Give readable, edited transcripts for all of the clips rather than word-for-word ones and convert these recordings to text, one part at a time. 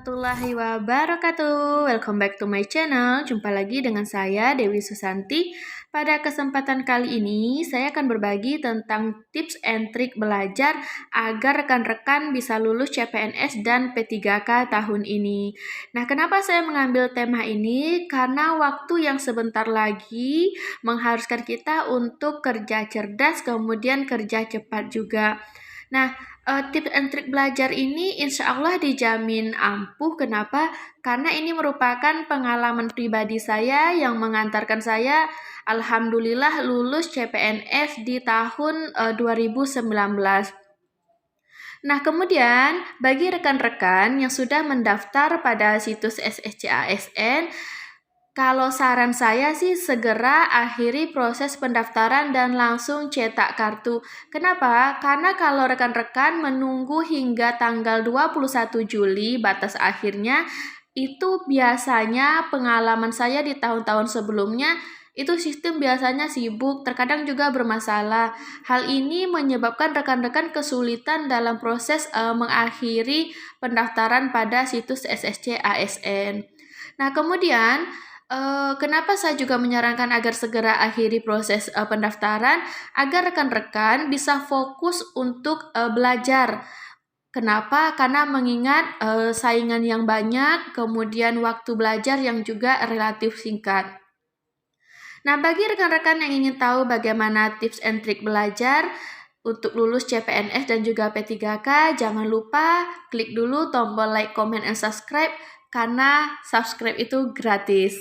warahmatullahi wabarakatuh. Welcome back to my channel. Jumpa lagi dengan saya Dewi Susanti. Pada kesempatan kali ini saya akan berbagi tentang tips and trik belajar agar rekan-rekan bisa lulus CPNS dan P3K tahun ini. Nah, kenapa saya mengambil tema ini? Karena waktu yang sebentar lagi mengharuskan kita untuk kerja cerdas kemudian kerja cepat juga. Nah, tips and trik belajar ini insya Allah dijamin ampuh. Kenapa? Karena ini merupakan pengalaman pribadi saya yang mengantarkan saya alhamdulillah lulus CPNS di tahun 2019. Nah, kemudian bagi rekan-rekan yang sudah mendaftar pada situs SSC-ASN, kalau saran saya sih segera akhiri proses pendaftaran dan langsung cetak kartu. Kenapa? Karena kalau rekan-rekan menunggu hingga tanggal 21 Juli batas akhirnya, itu biasanya pengalaman saya di tahun-tahun sebelumnya itu sistem biasanya sibuk, terkadang juga bermasalah. Hal ini menyebabkan rekan-rekan kesulitan dalam proses mengakhiri pendaftaran pada situs SSC ASN. Nah, kemudian kenapa saya juga menyarankan agar segera akhiri proses pendaftaran agar rekan-rekan bisa fokus untuk belajar. Kenapa? Karena mengingat saingan yang banyak, kemudian waktu belajar yang juga relatif singkat. Nah, bagi rekan-rekan yang ingin tahu bagaimana tips and trik belajar untuk lulus CPNS dan juga P3K, jangan lupa klik dulu tombol like, comment, and subscribe karena subscribe itu gratis.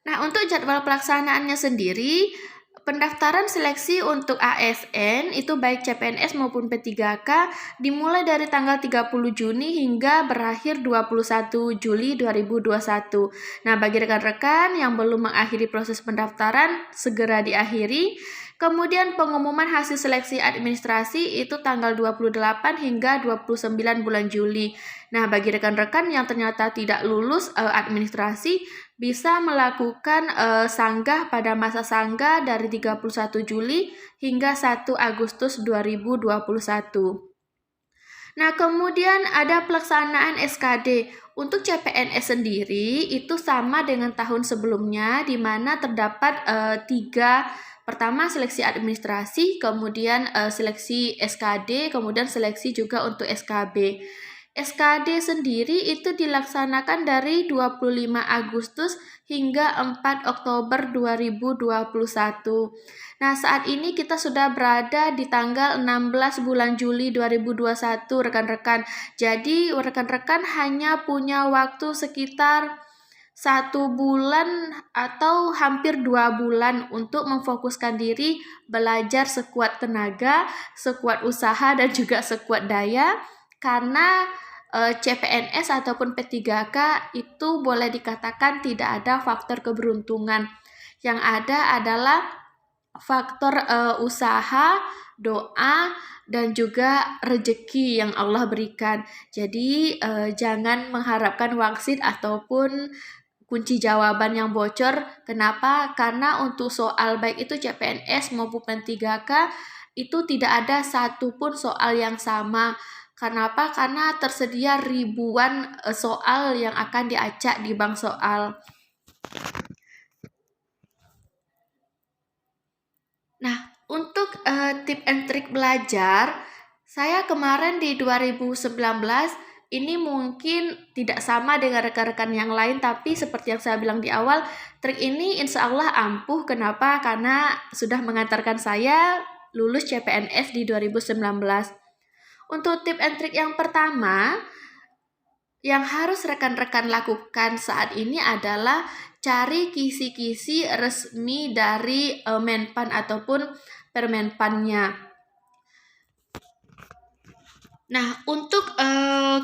Nah, untuk jadwal pelaksanaannya sendiri, pendaftaran seleksi untuk ASN itu baik CPNS maupun P3K dimulai dari tanggal 30 Juni hingga berakhir 21 Juli 2021. Nah, bagi rekan-rekan yang belum mengakhiri proses pendaftaran, segera diakhiri. Kemudian pengumuman hasil seleksi administrasi itu tanggal 28 hingga 29 bulan Juli. Nah, bagi rekan-rekan yang ternyata tidak lulus administrasi, bisa melakukan sanggah pada masa sanggah dari 31 Juli hingga 1 Agustus 2021. Nah, kemudian ada pelaksanaan SKD. Untuk CPNS sendiri itu sama dengan tahun sebelumnya, di mana terdapat 3. Pertama, seleksi administrasi, kemudian seleksi SKD, kemudian seleksi juga untuk SKB. SKD sendiri itu dilaksanakan dari 25 Agustus hingga 4 Oktober 2021. Nah, saat ini kita sudah berada di tanggal 16 bulan Juli 2021, rekan-rekan. Jadi, rekan-rekan hanya punya waktu sekitar 1 bulan atau hampir 2 bulan untuk memfokuskan diri belajar sekuat tenaga, sekuat usaha, dan juga sekuat daya. Karena CPNS ataupun P3K itu boleh dikatakan tidak ada faktor keberuntungan. Yang ada adalah faktor usaha, doa, dan juga rezeki yang Allah berikan. Jadi jangan mengharapkan wangsit ataupun kunci jawaban yang bocor. Kenapa? Karena untuk soal baik itu CPNS maupun P3K itu tidak ada satupun soal yang sama. Kenapa? Karena tersedia ribuan soal yang akan diacak di bank soal. Nah, untuk tip and trik belajar, saya kemarin di 2019 ini mungkin tidak sama dengan rekan-rekan yang lain, tapi seperti yang saya bilang di awal, trik ini insya Allah ampuh. Kenapa? Karena sudah mengantarkan saya lulus CPNS di 2019. Untuk tip and trik yang pertama, yang harus rekan-rekan lakukan saat ini adalah cari kisi-kisi resmi dari Menpan ataupun Permenpannya. Nah, untuk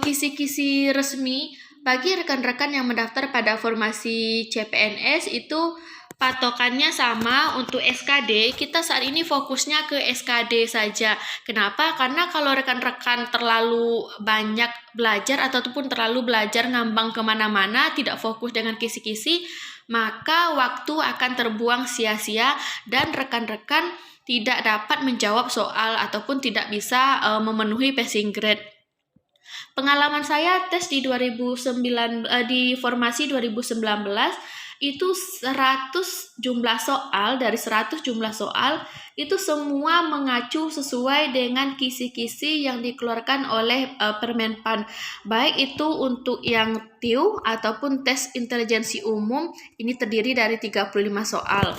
kisi-kisi resmi bagi rekan-rekan yang mendaftar pada formasi CPNS itu patokannya sama. Untuk SKD, kita saat ini fokusnya ke SKD saja. Kenapa? Karena kalau rekan-rekan terlalu banyak belajar ataupun terlalu belajar ngambang kemana-mana, tidak fokus dengan kisi-kisi, maka waktu akan terbuang sia-sia dan rekan-rekan tidak dapat menjawab soal ataupun tidak bisa memenuhi passing grade. Pengalaman saya tes di di formasi 2019 itu 100 jumlah soal, dari 100 jumlah soal itu semua mengacu sesuai dengan kisi-kisi yang dikeluarkan oleh Permenpan, baik itu untuk yang TIU ataupun tes intelijensi umum. Ini terdiri dari 35 soal.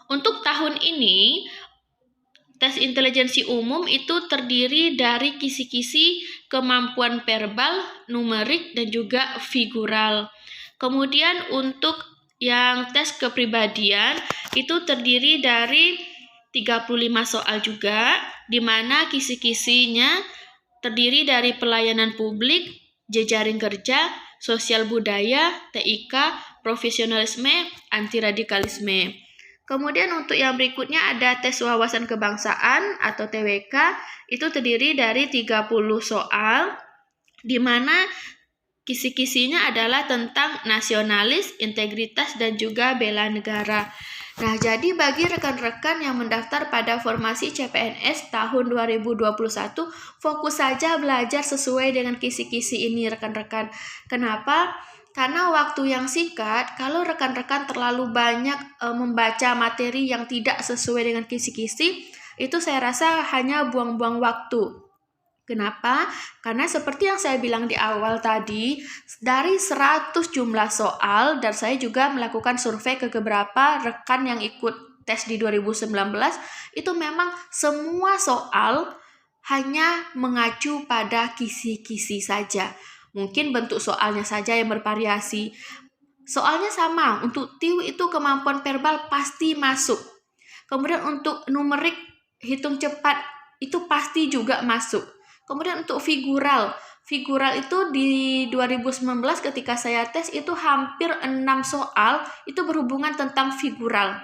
Untuk tahun ini tes intelijensi umum itu terdiri dari kisi-kisi kemampuan verbal, numerik, dan juga figural. Kemudian untuk yang tes kepribadian itu terdiri dari 35 soal juga, di mana kisi-kisinya terdiri dari pelayanan publik, jejaring kerja, sosial budaya, TIK, profesionalisme, anti radikalisme. Kemudian untuk yang berikutnya ada tes wawasan kebangsaan atau TWK, itu terdiri dari 30 soal, di mana kisi-kisinya adalah tentang nasionalis, integritas, dan juga bela negara. Nah, jadi bagi rekan-rekan yang mendaftar pada formasi CPNS tahun 2021, fokus saja belajar sesuai dengan kisi-kisi ini rekan-rekan. Kenapa? Karena waktu yang singkat, kalau rekan-rekan terlalu banyak membaca materi yang tidak sesuai dengan kisi-kisi, itu saya rasa hanya buang-buang waktu. Kenapa? Karena seperti yang saya bilang di awal tadi, dari 100 jumlah soal, dan saya juga melakukan survei ke beberapa rekan yang ikut tes di 2019, itu memang semua soal hanya mengacu pada kisi-kisi saja. Mungkin bentuk soalnya saja yang bervariasi. Soalnya sama, untuk TIU itu kemampuan verbal pasti masuk. Kemudian untuk numerik hitung cepat itu pasti juga masuk. Kemudian untuk figural itu di 2019 ketika saya tes itu hampir 6 soal itu berhubungan tentang figural.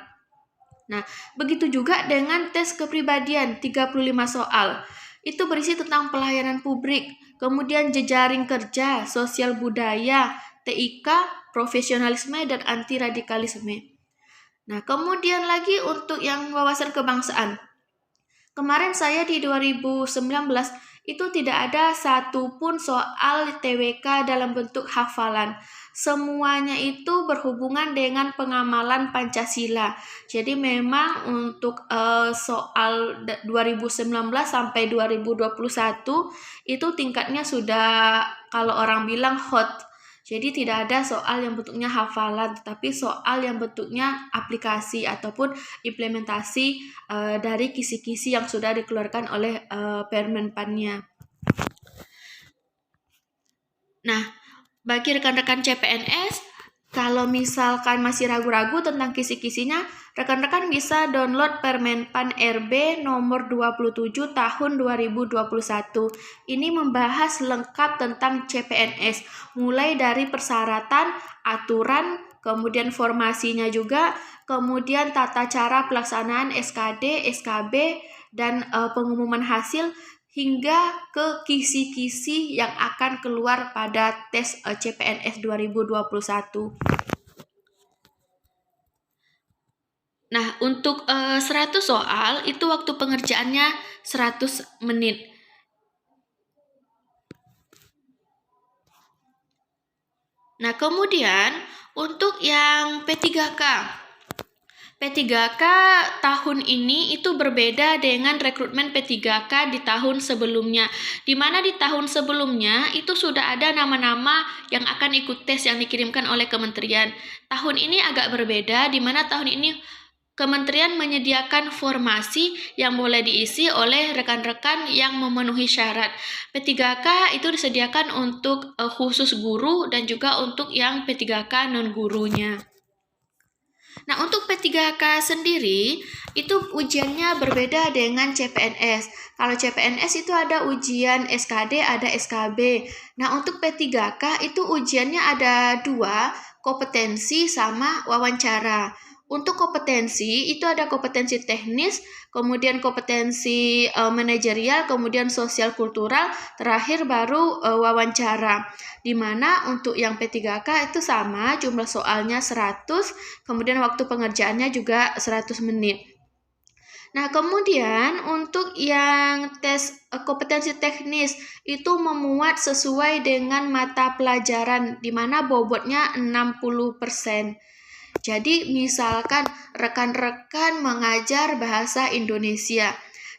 Nah, begitu juga dengan tes kepribadian 35 soal. Itu berisi tentang pelayanan publik, kemudian jejaring kerja, sosial budaya, TIK, profesionalisme, dan anti radikalisme. Nah, kemudian lagi untuk yang wawasan kebangsaan. Kemarin saya di 2019 itu tidak ada satupun soal TWK dalam bentuk hafalan. Semuanya itu berhubungan dengan pengamalan Pancasila. Jadi memang untuk soal 2019 sampai 2021 itu tingkatnya sudah, kalau orang bilang hot. Jadi tidak ada soal yang bentuknya hafalan, tetapi soal yang bentuknya aplikasi ataupun implementasi dari kisi-kisi yang sudah dikeluarkan oleh Permenpannya. Nah, bagi rekan-rekan CPNS, kalau misalkan masih ragu-ragu tentang kisi-kisinya, rekan-rekan bisa download Permenpan RB nomor 27 tahun 2021. Ini membahas lengkap tentang CPNS, mulai dari persyaratan, aturan, kemudian formasinya juga, kemudian tata cara pelaksanaan SKD, SKB, dan pengumuman hasil, hingga ke kisi-kisi yang akan keluar pada tes CPNS 2021. Nah, untuk 100 soal itu waktu pengerjaannya 100 menit. Nah, kemudian untuk yang P3K tahun ini itu berbeda dengan rekrutmen P3K di tahun sebelumnya, di mana di tahun sebelumnya itu sudah ada nama-nama yang akan ikut tes yang dikirimkan oleh kementerian. Tahun ini agak berbeda, di mana tahun ini kementerian menyediakan formasi yang boleh diisi oleh rekan-rekan yang memenuhi syarat. P3K itu disediakan untuk khusus guru dan juga untuk yang P3K non-gurunya. Nah, untuk P3K sendiri, itu ujiannya berbeda dengan CPNS. Kalau CPNS itu ada ujian SKD, ada SKB. Nah, untuk P3K itu ujiannya ada 2, kompetensi sama wawancara. Untuk kompetensi, itu ada kompetensi teknis, kemudian kompetensi manajerial, kemudian sosial kultural, terakhir baru wawancara. Di mana untuk yang P3K itu sama, jumlah soalnya 100, kemudian waktu pengerjaannya juga 100 menit. Nah, kemudian untuk yang tes kompetensi teknis itu memuat sesuai dengan mata pelajaran di mana bobotnya 60%. Jadi misalkan rekan-rekan mengajar bahasa Indonesia.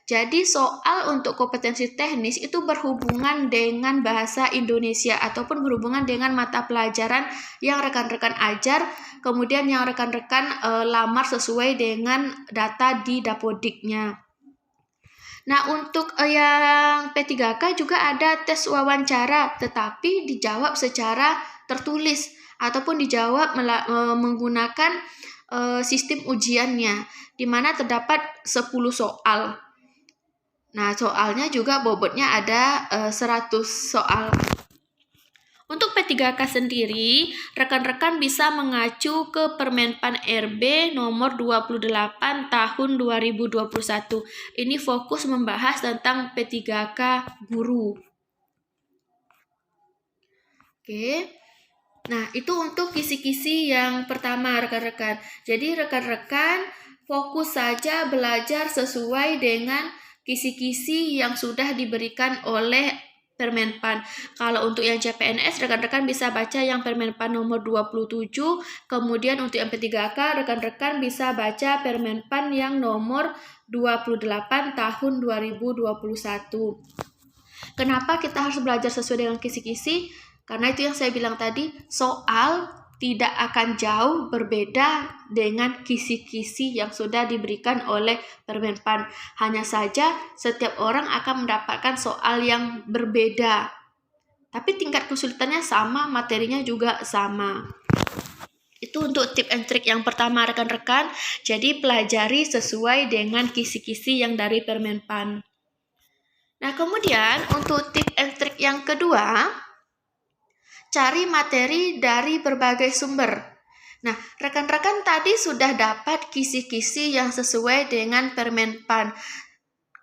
Jadi soal untuk kompetensi teknis itu berhubungan dengan bahasa Indonesia ataupun berhubungan dengan mata pelajaran yang rekan-rekan ajar, kemudian yang rekan-rekan lamar sesuai dengan data di Dapodiknya. Nah, untuk yang P3K juga ada tes wawancara, tetapi dijawab secara tertulis ataupun dijawab menggunakan sistem ujiannya, di mana terdapat 10 soal. Nah, soalnya juga bobotnya ada 100 soal. Untuk P3K sendiri, rekan-rekan bisa mengacu ke Permenpan RB nomor 28 tahun 2021. Ini fokus membahas tentang P3K guru. Oke. Nah, itu untuk kisi-kisi yang pertama rekan-rekan. Jadi rekan-rekan fokus saja belajar sesuai dengan kisi-kisi yang sudah diberikan oleh Permenpan. Kalau untuk yang CPNS, rekan-rekan bisa baca yang Permenpan nomor 27. Kemudian untuk yang P3K, rekan-rekan bisa baca Permenpan yang nomor 28 tahun 2021. Kenapa kita harus belajar sesuai dengan kisi-kisi? Karena itu yang saya bilang tadi, soal tidak akan jauh berbeda dengan kisi-kisi yang sudah diberikan oleh Permenpan. Hanya saja setiap orang akan mendapatkan soal yang berbeda. Tapi tingkat kesulitannya sama, materinya juga sama. Itu untuk tip and trick yang pertama rekan-rekan. Jadi pelajari sesuai dengan kisi-kisi yang dari Permenpan. Nah, kemudian untuk tip and trick yang kedua, cari materi dari berbagai sumber. Nah, rekan-rekan tadi sudah dapat kisi-kisi yang sesuai dengan Permenpan.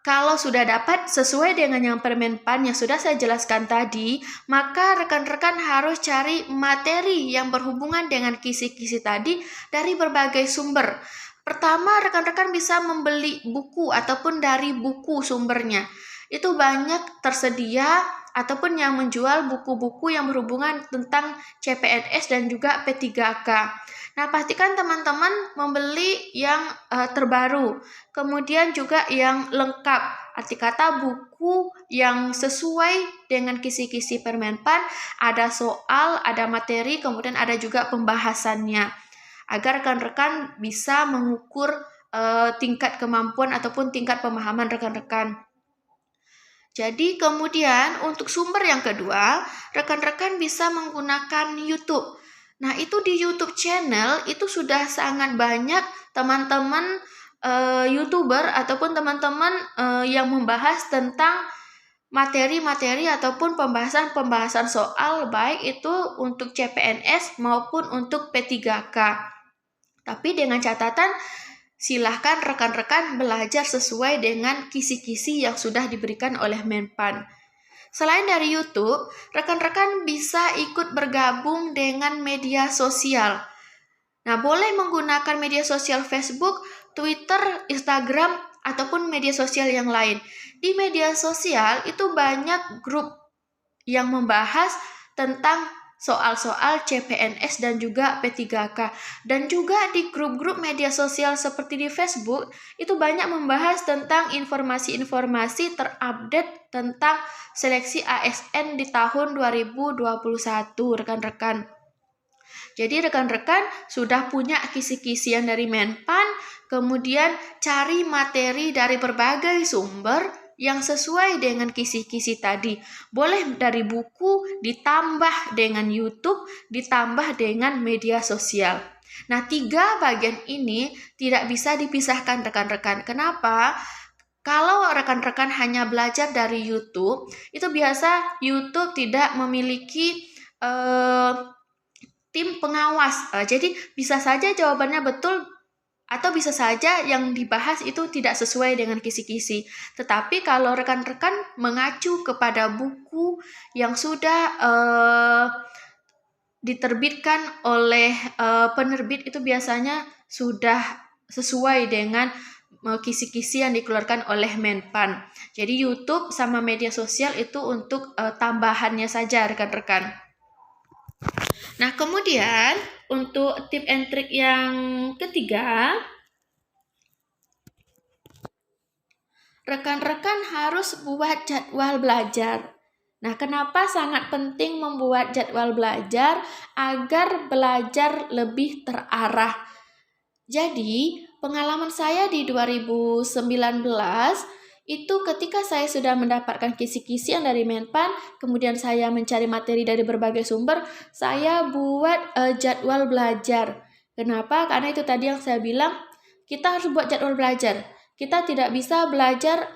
Kalau sudah dapat sesuai dengan yang Permenpan yang sudah saya jelaskan tadi, maka rekan-rekan harus cari materi yang berhubungan dengan kisi-kisi tadi dari berbagai sumber. Pertama, rekan-rekan bisa membeli buku ataupun dari buku sumbernya. Itu banyak tersedia ataupun yang menjual buku-buku yang berhubungan tentang CPNS dan juga P3K. Nah, pastikan teman-teman membeli yang terbaru, kemudian juga yang lengkap. Arti kata buku yang sesuai dengan kisi-kisi Permenpan, ada soal, ada materi, kemudian ada juga pembahasannya. Agar rekan-rekan bisa mengukur tingkat kemampuan ataupun tingkat pemahaman rekan-rekan. Jadi kemudian untuk sumber yang kedua, rekan-rekan bisa menggunakan YouTube. Nah, itu di YouTube channel itu sudah sangat banyak teman-teman YouTuber ataupun teman-teman yang membahas tentang materi-materi ataupun pembahasan-pembahasan soal baik itu untuk CPNS maupun untuk P3K. Tapi dengan catatan silahkan rekan-rekan belajar sesuai dengan kisi-kisi yang sudah diberikan oleh Menpan. Selain dari YouTube, rekan-rekan bisa ikut bergabung dengan media sosial. Nah, boleh menggunakan media sosial Facebook, Twitter, Instagram, ataupun media sosial yang lain. Di media sosial itu banyak grup yang membahas tentang soal-soal CPNS dan juga P3K. Dan juga di grup-grup media sosial seperti di Facebook, itu banyak membahas tentang informasi-informasi terupdate tentang seleksi ASN di tahun 2021, rekan-rekan. Jadi rekan-rekan sudah punya kisi-kisian dari Menpan, kemudian cari materi dari berbagai sumber yang sesuai dengan kisi-kisi tadi. Boleh dari buku, ditambah dengan YouTube, ditambah dengan media sosial. Nah, 3 bagian ini tidak bisa dipisahkan rekan-rekan. Kenapa? Kalau rekan-rekan hanya belajar dari YouTube, itu biasa YouTube tidak memiliki tim pengawas. Jadi bisa saja jawabannya betul, Atau bisa saja yang dibahas itu tidak sesuai dengan kisi-kisi. Tetapi kalau rekan-rekan mengacu kepada buku yang sudah diterbitkan oleh penerbit, itu biasanya sudah sesuai dengan kisi-kisi yang dikeluarkan oleh Menpan. Jadi YouTube sama media sosial itu untuk tambahannya saja rekan-rekan. Nah, kemudian untuk tip and trick yang ketiga, rekan-rekan harus buat jadwal belajar. Nah, kenapa sangat penting membuat jadwal belajar agar belajar lebih terarah? Jadi, pengalaman saya di 2019 itu ketika saya sudah mendapatkan kisi-kisi yang dari Menpan, kemudian saya mencari materi dari berbagai sumber, saya buat jadwal belajar. Kenapa? Karena itu tadi yang saya bilang, kita harus buat jadwal belajar. Kita tidak bisa belajar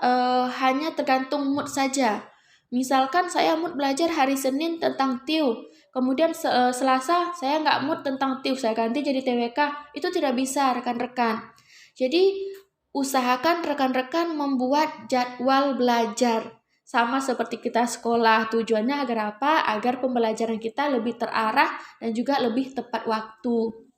hanya tergantung mood saja. Misalkan saya mood belajar hari Senin tentang TIU, kemudian Selasa saya nggak mood tentang TIU, saya ganti jadi TWK, itu tidak bisa rekan-rekan. Jadi usahakan rekan-rekan membuat jadwal belajar. Sama seperti kita sekolah, tujuannya agar apa? Agar pembelajaran kita lebih terarah dan juga lebih tepat waktu.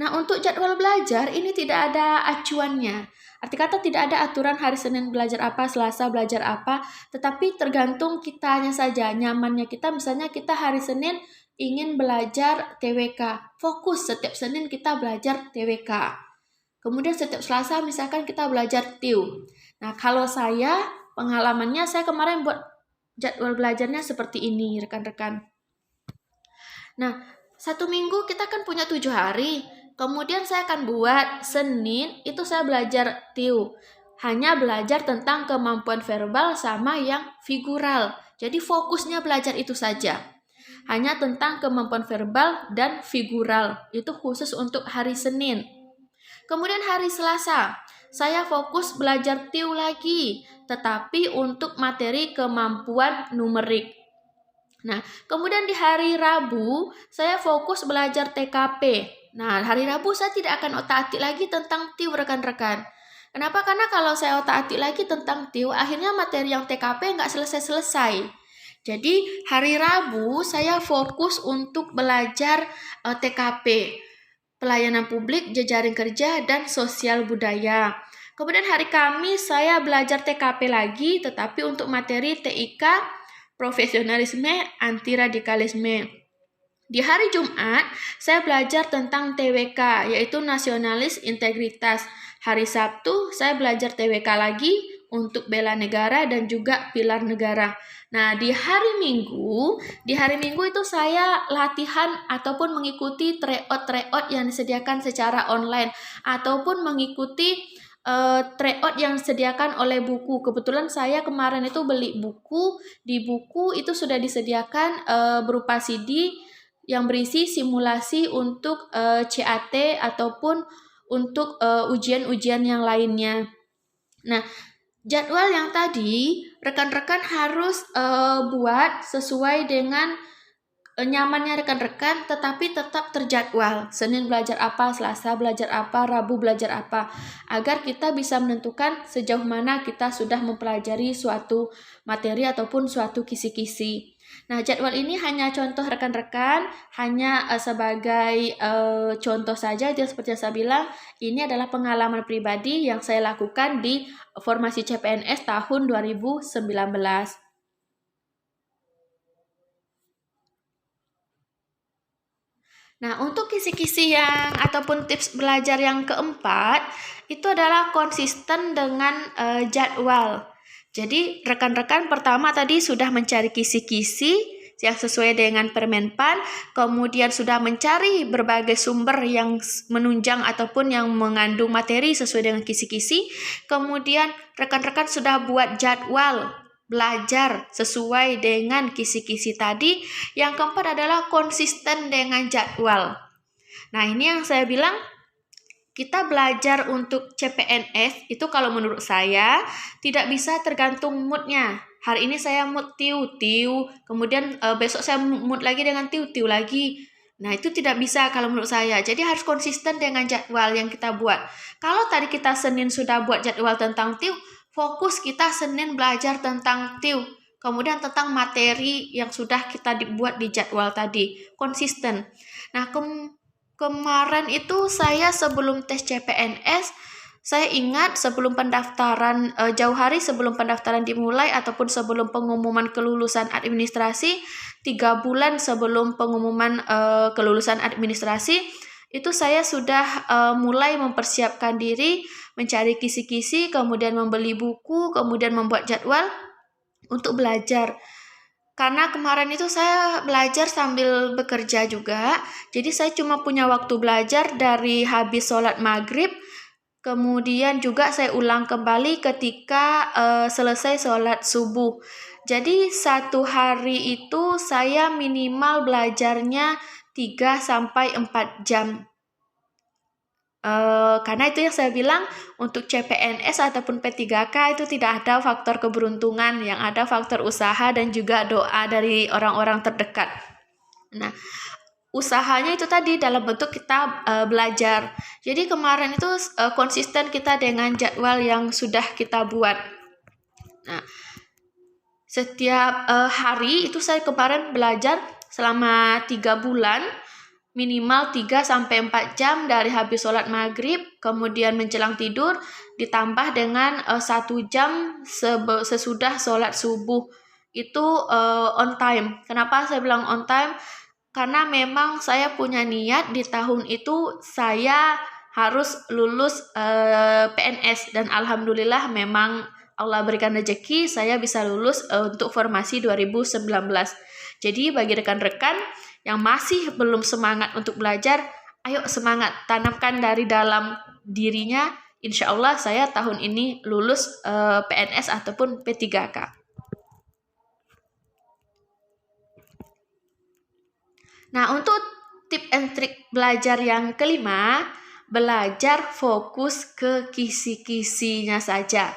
Nah, untuk jadwal belajar ini tidak ada acuannya. Arti kata tidak ada aturan hari Senin belajar apa, Selasa belajar apa, tetapi tergantung kitanya saja, nyamannya kita. Misalnya kita hari Senin ingin belajar TWK, fokus setiap Senin kita belajar TWK. Kemudian setiap Selasa misalkan kita belajar TIU. Nah, kalau saya, pengalamannya saya kemarin buat jadwal belajarnya seperti ini, rekan-rekan. Nah, 1 minggu kita kan punya 7 hari. Kemudian saya akan buat Senin, itu saya belajar TIU. Hanya belajar tentang kemampuan verbal sama yang figural. Jadi fokusnya belajar itu saja. Hanya tentang kemampuan verbal dan figural. Itu khusus untuk hari Senin. Kemudian hari Selasa, saya fokus belajar TIU lagi. Tetapi untuk materi kemampuan numerik. Nah, kemudian di hari Rabu, saya fokus belajar TKP. Nah, hari Rabu saya tidak akan otak-atik lagi tentang TIU rekan-rekan. Kenapa? Karena kalau saya otak-atik lagi tentang TIU, akhirnya materi yang TKP nggak selesai-selesai. Jadi, hari Rabu saya fokus untuk belajar TKP, pelayanan publik, jejaring kerja, dan sosial budaya. Kemudian hari Kamis saya belajar TKP lagi, tetapi untuk materi TIK, profesionalisme, anti radikalisme. Di hari Jumat, saya belajar tentang TWK, yaitu nasionalis integritas. Hari Sabtu, saya belajar TWK lagi untuk bela negara dan juga pilar negara. Nah, di hari Minggu itu saya latihan ataupun mengikuti tryout yang disediakan secara online ataupun mengikuti tryout yang disediakan oleh buku. Kebetulan saya kemarin itu beli buku. Di buku itu sudah disediakan berupa CD yang berisi simulasi untuk CAT ataupun untuk ujian-ujian yang lainnya. Nah, jadwal yang tadi rekan-rekan harus buat sesuai dengan nyamannya rekan-rekan, tetapi tetap terjadwal. Senin belajar apa, Selasa belajar apa, Rabu belajar apa, agar kita bisa menentukan sejauh mana kita sudah mempelajari suatu materi ataupun suatu kisi-kisi. Nah, jadwal ini hanya contoh rekan-rekan, hanya sebagai contoh saja. Jadi seperti yang saya bilang, ini adalah pengalaman pribadi yang saya lakukan di formasi CPNS tahun 2019. Nah, untuk kisi-kisi yang ataupun tips belajar yang keempat, itu adalah konsisten dengan jadwal. Jadi, rekan-rekan pertama tadi sudah mencari kisi-kisi yang sesuai dengan Permenpan, kemudian sudah mencari berbagai sumber yang menunjang ataupun yang mengandung materi sesuai dengan kisi-kisi, kemudian rekan-rekan sudah buat jadwal belajar sesuai dengan kisi-kisi tadi. Yang keempat adalah konsisten dengan jadwal. Nah, ini yang saya bilang, kita belajar untuk CPNS itu kalau menurut saya tidak bisa tergantung moodnya. Hari ini saya mood TIU, kemudian besok saya mood lagi dengan TIU lagi. Nah, itu tidak bisa kalau menurut saya. Jadi harus konsisten dengan jadwal yang kita buat. Kalau tadi kita Senin sudah buat jadwal tentang TIU, fokus kita Senin belajar tentang TIU. Kemudian tentang materi yang sudah kita dibuat di jadwal tadi. Konsisten. Nah, kemarin itu saya sebelum tes CPNS, saya ingat sebelum pendaftaran, jauh hari sebelum pendaftaran dimulai ataupun sebelum pengumuman kelulusan administrasi, 3 bulan sebelum pengumuman kelulusan administrasi, itu saya sudah mulai mempersiapkan diri, mencari kisi-kisi, kemudian membeli buku, kemudian membuat jadwal untuk belajar. Karena kemarin itu saya belajar sambil bekerja juga, jadi saya cuma punya waktu belajar dari habis sholat maghrib, kemudian juga saya ulang kembali ketika selesai sholat subuh. Jadi satu hari itu saya minimal belajarnya 3-4 jam. Karena itu yang saya bilang untuk CPNS ataupun P3K itu tidak ada faktor keberuntungan, yang ada faktor usaha dan juga doa dari orang-orang terdekat. Nah, usahanya itu tadi dalam bentuk kita belajar. Jadi kemarin itu konsisten kita dengan jadwal yang sudah kita buat. Nah, setiap hari itu saya kemarin belajar selama 3 bulan, minimal 3-4 jam dari habis sholat maghrib, kemudian menjelang tidur, ditambah dengan 1 jam sesudah sholat subuh. Itu on time. Kenapa saya bilang on time? Karena memang saya punya niat di tahun itu saya harus lulus PNS, dan alhamdulillah memang Allah berikan rezeki saya bisa lulus untuk formasi 2019. Jadi bagi rekan-rekan yang masih belum semangat untuk belajar, ayo semangat, tanamkan dari dalam dirinya. Insya Allah saya tahun ini lulus PNS ataupun P3K. Nah, untuk tip and trik belajar yang kelima, belajar fokus ke kisi-kisinya saja.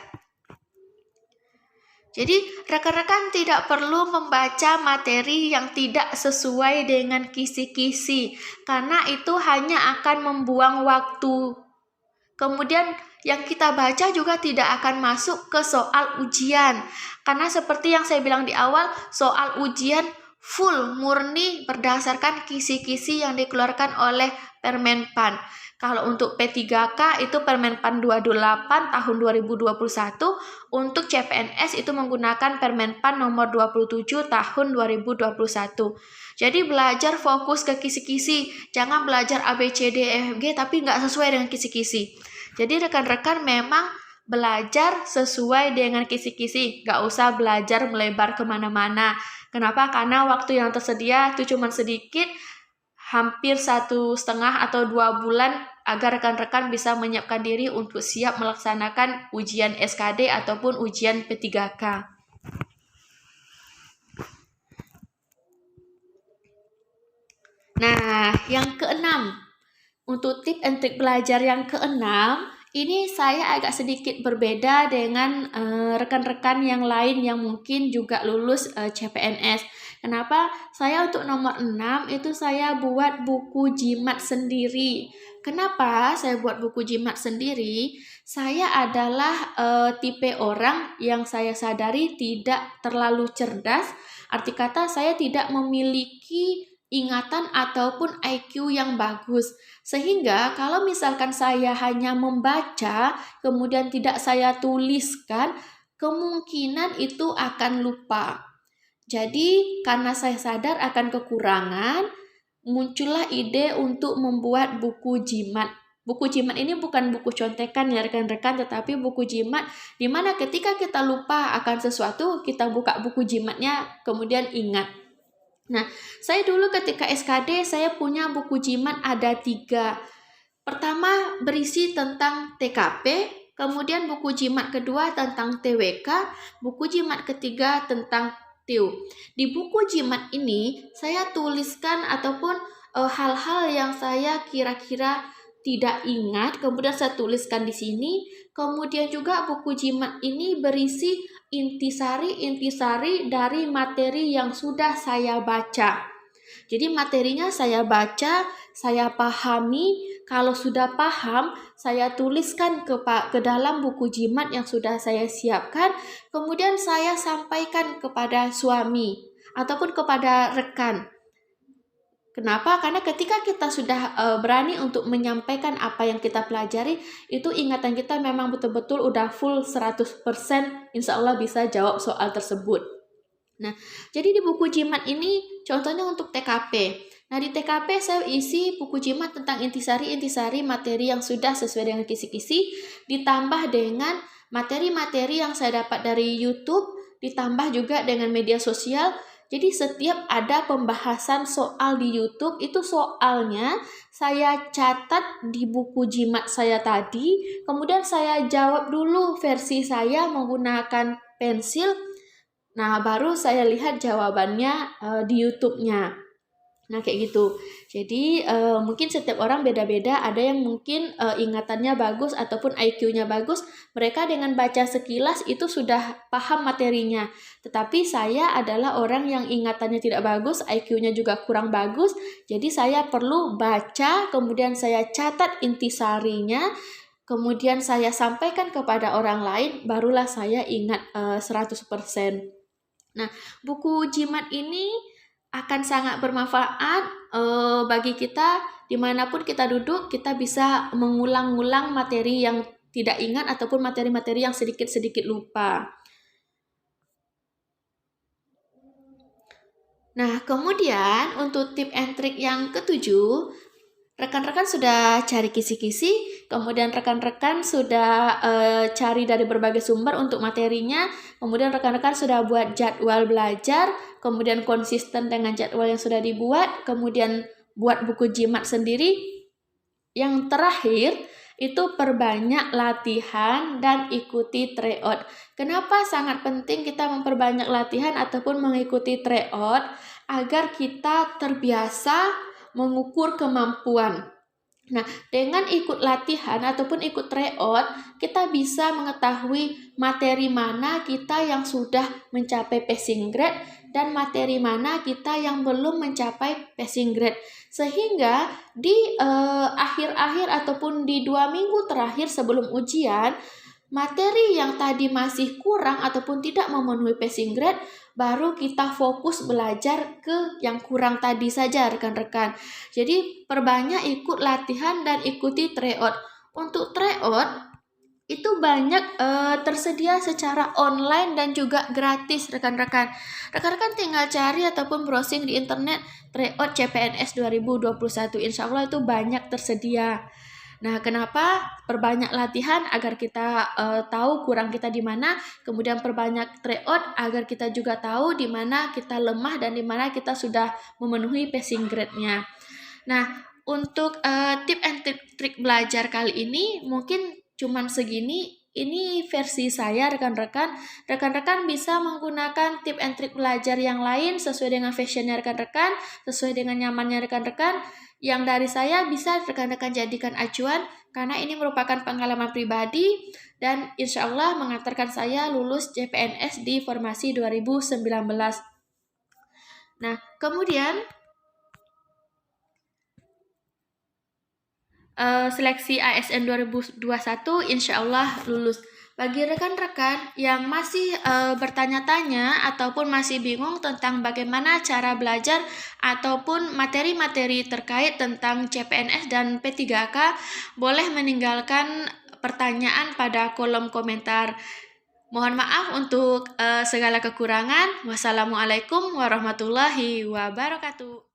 Jadi, rekan-rekan tidak perlu membaca materi yang tidak sesuai dengan kisi-kisi, karena itu hanya akan membuang waktu. Kemudian, yang kita baca juga tidak akan masuk ke soal ujian. Karena seperti yang saya bilang di awal, soal ujian full murni berdasarkan kisi-kisi yang dikeluarkan oleh Permenpan. Kalau untuk P3K itu Permenpan 228 tahun 2021, untuk CPNS itu menggunakan Permenpan nomor 27 tahun 2021. Jadi belajar fokus ke kisi-kisi, jangan belajar A, B, C, D, E, F, G tapi nggak sesuai dengan kisi-kisi. Jadi rekan-rekan memang belajar sesuai dengan kisi-kisi, nggak usah belajar melebar kemana-mana. Kenapa? Karena waktu yang tersedia itu cuma sedikit, hampir 1,5 atau 2 bulan agar rekan-rekan bisa menyiapkan diri untuk siap melaksanakan ujian SKD ataupun ujian P3K. Nah, yang keenam, untuk tip and trik belajar yang keenam, ini saya agak sedikit berbeda dengan rekan-rekan yang lain yang mungkin juga lulus CPNS. Kenapa? Saya untuk nomor 6 itu saya buat buku jimat sendiri. Kenapa saya buat buku jimat sendiri? Saya adalah tipe orang yang saya sadari tidak terlalu cerdas. Arti kata saya tidak memiliki ingatan ataupun IQ yang bagus. Sehingga kalau misalkan saya hanya membaca, kemudian tidak saya tuliskan, kemungkinan itu akan lupa. Jadi karena saya sadar akan kekurangan, muncullah ide untuk membuat buku jimat. Buku jimat ini bukan buku contekan ya rekan-rekan, tetapi buku jimat di mana ketika kita lupa akan sesuatu, kita buka buku jimatnya kemudian ingat. Nah, saya dulu ketika SKD saya punya buku jimat ada 3. Pertama berisi tentang TKP, kemudian buku jimat kedua tentang TWK, buku jimat ketiga tentang TIU. Di buku jimat ini saya tuliskan ataupun hal-hal yang saya kira-kira tidak ingat, kemudian saya tuliskan di sini. Kemudian juga buku jimat ini berisi intisari dari materi yang sudah saya baca. Jadi materinya saya baca, saya pahami, kalau sudah paham, saya tuliskan ke dalam buku jimat yang sudah saya siapkan, kemudian saya sampaikan kepada suami ataupun kepada rekan. Kenapa? Karena ketika kita sudah berani untuk menyampaikan apa yang kita pelajari, itu ingatan kita memang betul-betul udah full 100%, insya Allah bisa jawab soal tersebut. Nah, jadi di buku jimat ini contohnya untuk TKP. Nah, di TKP saya isi buku jimat tentang intisari-intisari materi yang sudah sesuai dengan kisi-kisi, ditambah dengan materi-materi yang saya dapat dari YouTube, ditambah juga dengan media sosial. Jadi setiap ada pembahasan soal di YouTube, itu soalnya saya catat di buku jimat saya tadi, kemudian saya jawab dulu versi saya menggunakan pensil. Nah, baru saya lihat jawabannya di YouTube-nya. Nah, kayak gitu. Jadi, mungkin setiap orang beda-beda. Ada yang mungkin ingatannya bagus ataupun IQ-nya bagus. Mereka dengan baca sekilas itu sudah paham materinya. Tetapi saya adalah orang yang ingatannya tidak bagus, IQ-nya juga kurang bagus. Jadi, saya perlu baca, kemudian saya catat intisarinya, kemudian saya sampaikan kepada orang lain, barulah saya ingat 100%. Nah, buku jimat ini akan sangat bermanfaat bagi kita dimanapun kita duduk, kita bisa mengulang-ulang materi yang tidak ingat ataupun materi-materi yang sedikit-sedikit lupa. Nah, kemudian untuk tip and trik yang ketujuh, rekan-rekan sudah cari kisi-kisi, kemudian rekan-rekan sudah cari dari berbagai sumber untuk materinya, kemudian rekan-rekan sudah buat jadwal belajar, kemudian konsisten dengan jadwal yang sudah dibuat, kemudian buat buku jimat sendiri. Yang terakhir, itu perbanyak latihan dan ikuti tryout. Kenapa sangat penting kita memperbanyak latihan ataupun mengikuti tryout? Agar kita terbiasa mengukur kemampuan. Nah, dengan ikut latihan ataupun ikut tryout, kita bisa mengetahui materi mana kita yang sudah mencapai passing grade dan materi mana kita yang belum mencapai passing grade. Sehingga di akhir-akhir ataupun di 2 minggu terakhir sebelum ujian, materi yang tadi masih kurang ataupun tidak memenuhi passing grade, baru kita fokus belajar ke yang kurang tadi saja rekan-rekan. Jadi perbanyak ikut latihan dan ikuti tryout. Untuk tryout itu banyak tersedia secara online dan juga gratis rekan-rekan. Rekan-rekan tinggal cari ataupun browsing di internet tryout CPNS 2021. Insya Allah itu banyak tersedia. Nah, kenapa perbanyak latihan agar kita tahu kurang kita di mana, kemudian perbanyak tryout agar kita juga tahu di mana kita lemah dan di mana kita sudah memenuhi passing grade-nya. Nah, untuk tip and trik belajar kali ini mungkin cuman segini. Ini versi saya rekan-rekan. Rekan-rekan bisa menggunakan tip and trik belajar yang lain sesuai dengan fashionnya rekan-rekan, sesuai dengan nyamannya rekan-rekan. Yang dari saya bisa rekan-rekan jadikan acuan karena ini merupakan pengalaman pribadi dan insya Allah mengantarkan saya lulus CPNS di Formasi 2019. Nah, kemudian seleksi ASN 2021 insya Allah lulus. Bagi rekan-rekan yang masih bertanya-tanya ataupun masih bingung tentang bagaimana cara belajar ataupun materi-materi terkait tentang CPNS dan P3K, boleh meninggalkan pertanyaan pada kolom komentar. Mohon maaf untuk segala kekurangan. Wassalamualaikum warahmatullahi wabarakatuh.